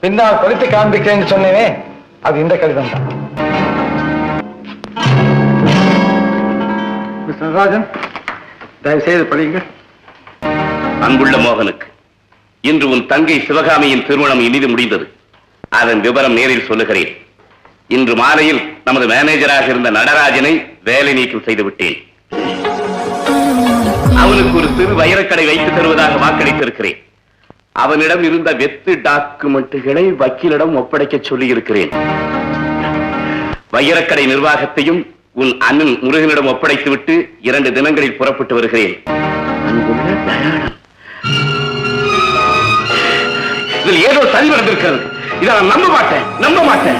பின்னால் படித்து காண்பிக்கிறேன்னு சொன்னேனே, அது இந்த கடிதம் தான். மிஸ்டர் ராஜன், தயவு செய்து படிங்க. அன்புள்ள மோகனுக்கு, இன்று உன் தங்கை சிவகாமியின் திருமணம் இனிது முடிந்தது. அதன் விவரம் நேரில் சொல்லுகிறேன். இன்று மாலையில் நமது மேனேஜராக இருந்த நடராஜனை வேலை நீக்கம் செய்து விட்டேன். அவனுக்கு ஒரு சிறு வைரக்கடை வைத்து தருவதாக வாக்களித்திருக்கிறேன். அவனிடம் இருந்த வெத்து டாக்குமெண்ட்டுகளை வக்கீலிடம் ஒப்படைக்க சொல்லி இருக்கிறேன். வைரக்கடை நிர்வாகத்தையும் உன் அண்ணன் முருகனிடம் ஒப்படைத்துவிட்டு 2 தினங்களில் புறப்பட்டு வருகிறேன். இதில் ஏதோ சரி நடந்திருக்கிறது. இதை நான் நம்ப மாட்டேன்.